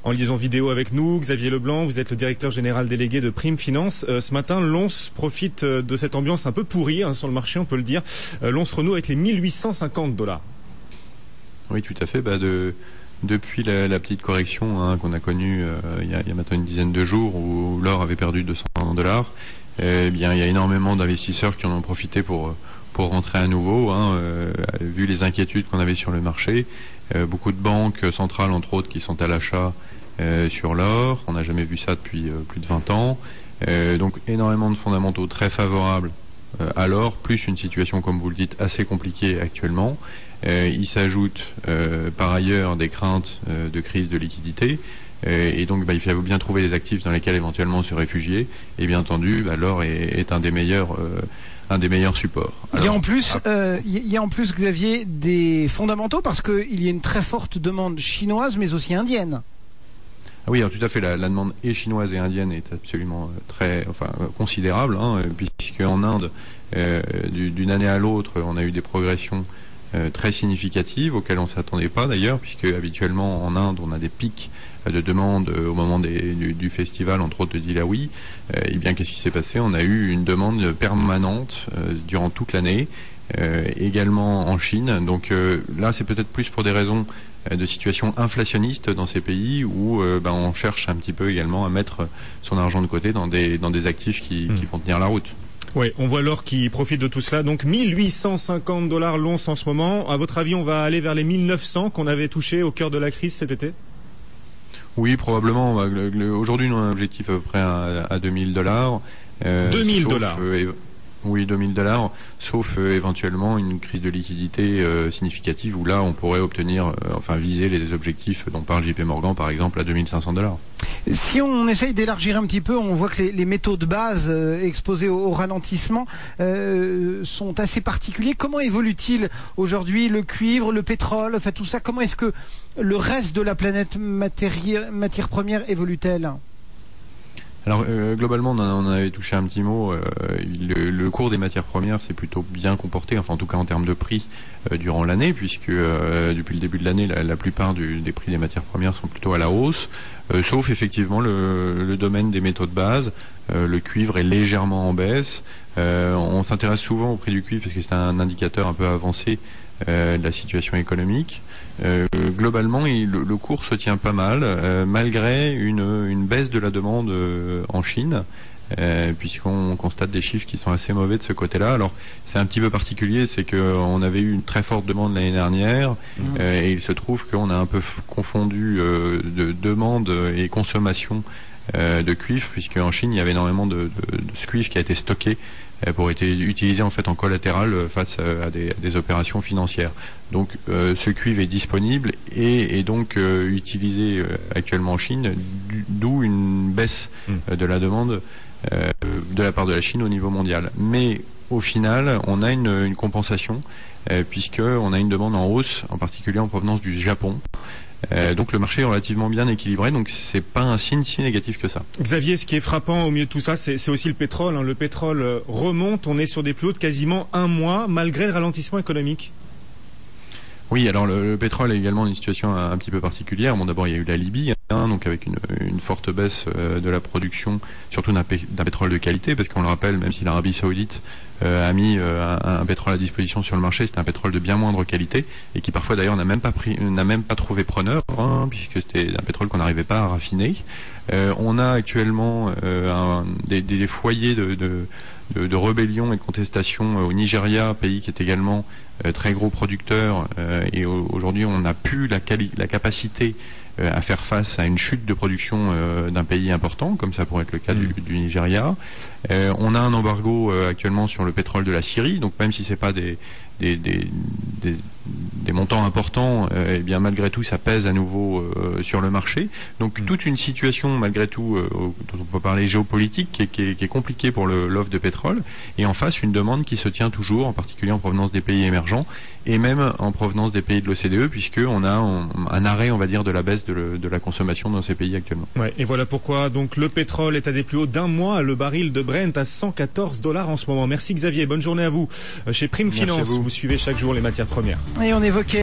En liaison vidéo avec nous, Xavier Leblanc, vous êtes le directeur général délégué de Prime Finance. Ce matin, l'once profite de cette ambiance un peu pourrie sur le marché, on peut le dire. L'once renoue avec les 1850 $. Oui, tout à fait. Depuis la petite correction qu'on a connue il y a maintenant une dizaine de jours où l'or avait perdu $200, il y a énormément d'investisseurs qui en ont profité pour rentrer à nouveau, vu les inquiétudes qu'on avait sur le marché. Beaucoup de banques centrales, entre autres, qui sont à l'achat sur l'or. On n'a jamais vu ça depuis plus de 20 ans. Donc énormément de fondamentaux très favorables à l'or, plus une situation, comme vous le dites, assez compliquée actuellement. Il s'ajoute par ailleurs des craintes de crise de liquidité. Et donc il faut bien trouver des actifs dans lesquels éventuellement se réfugier. Et bien entendu, l'or est un des meilleurs supports. Alors, il y a en plus, Xavier, des fondamentaux parce qu'il y a une très forte demande chinoise mais aussi indienne. Ah oui, alors tout à fait, la demande chinoise et indienne est absolument considérable, puisque en Inde, d'une année à l'autre, on a eu des progressions très significatives auxquelles on ne s'attendait pas d'ailleurs, puisque habituellement en Inde on a des pics de demande au moment du festival, entre autres de Diwali. Et bien qu'est-ce qui s'est passé? On a eu une demande permanente durant toute l'année, également en Chine. Donc là c'est peut-être plus pour des raisons de situation inflationniste dans ces pays où on cherche un petit peu également à mettre son argent de côté dans des actifs qui vont tenir la route. Oui, on voit l'or qui profite de tout cela. Donc 1850 $ l'once en ce moment. À votre avis, on va aller vers les 1900 qu'on avait touché au cœur de la crise cet été? Oui, probablement. Aujourd'hui, nous avons un objectif à peu près à $2000. 2000 $. Oui, $2000, sauf éventuellement une crise de liquidité significative où là on pourrait obtenir, viser les objectifs dont parle JP Morgan par exemple à $2500. Si on essaye d'élargir un petit peu, on voit que les métaux de base exposés au ralentissement sont assez particuliers. Comment évolue-t-il aujourd'hui le cuivre, le pétrole, tout ça? Comment est-ce que le reste de la planète matière première évolue-t-elle? Alors globalement, on avait touché un petit mot. Le cours des matières premières s'est plutôt bien comporté, en tout cas en termes de prix durant l'année, puisque depuis le début de l'année, la plupart des prix des matières premières sont plutôt à la hausse, sauf effectivement le domaine des métaux de base. Le cuivre est légèrement en baisse. On s'intéresse souvent au prix du cuivre parce que c'est un indicateur un peu avancé de la situation économique. Globalement, le cours se tient pas mal, malgré une baisse de la demande en Chine, puisqu'on constate des chiffres qui sont assez mauvais de ce côté-là. Alors, c'est un petit peu particulier, c'est qu'on avait eu une très forte demande l'année dernière, et il se trouve qu'on a un peu confondu de demande et consommation de cuivre, puisque en Chine il y avait énormément de ce cuivre qui a été stocké pour être utilisé en collatéral face à des opérations financières. Donc ce cuivre est disponible et donc utilisé actuellement en Chine, d'où une baisse de la demande de la part de la Chine au niveau mondial. Mais au final, on a une compensation puisqu'on a une demande en hausse, en particulier en provenance du Japon. Donc le marché est relativement bien équilibré, donc c'est pas un signe si négatif que ça. Xavier, ce qui est frappant au milieu de tout ça, c'est aussi le pétrole. Le pétrole remonte, on est sur des plus hauts de quasiment un mois, malgré le ralentissement économique. Oui, alors le pétrole est également une situation un petit peu particulière. Bon, d'abord il y a eu la Libye, donc avec une forte baisse de la production, surtout d'un pétrole de qualité, parce qu'on le rappelle, même si l'Arabie Saoudite a mis un pétrole à disposition sur le marché, c'est un pétrole de bien moindre qualité et qui parfois d'ailleurs n'a même pas trouvé preneur, puisque c'était un pétrole qu'on n'arrivait pas à raffiner. On a actuellement des foyers de rébellion et de contestation au Nigeria, pays qui est également très gros producteur, et aujourd'hui on n'a plus la capacité à faire face à une chute de production d'un pays important, comme ça pourrait être le cas du Nigeria. On a un embargo actuellement sur le pétrole de la Syrie, donc même si c'est pas des montants importants, bien malgré tout ça pèse à nouveau sur le marché. Donc toute une situation malgré tout dont on peut parler géopolitique qui est compliquée pour l'offre de pétrole, et en face une demande qui se tient toujours, en particulier en provenance des pays émergents et même en provenance des pays de l'OCDE, puisque on a un arrêt, on va dire, de la baisse de la consommation dans ces pays actuellement. Ouais, et voilà pourquoi donc le pétrole est à des plus hauts d'un mois, le baril de Brent à 114 $ en ce moment. Merci Xavier, bonne journée à vous. Chez Prime Finance, vous suivez chaque jour les matières premières. Et on évoquait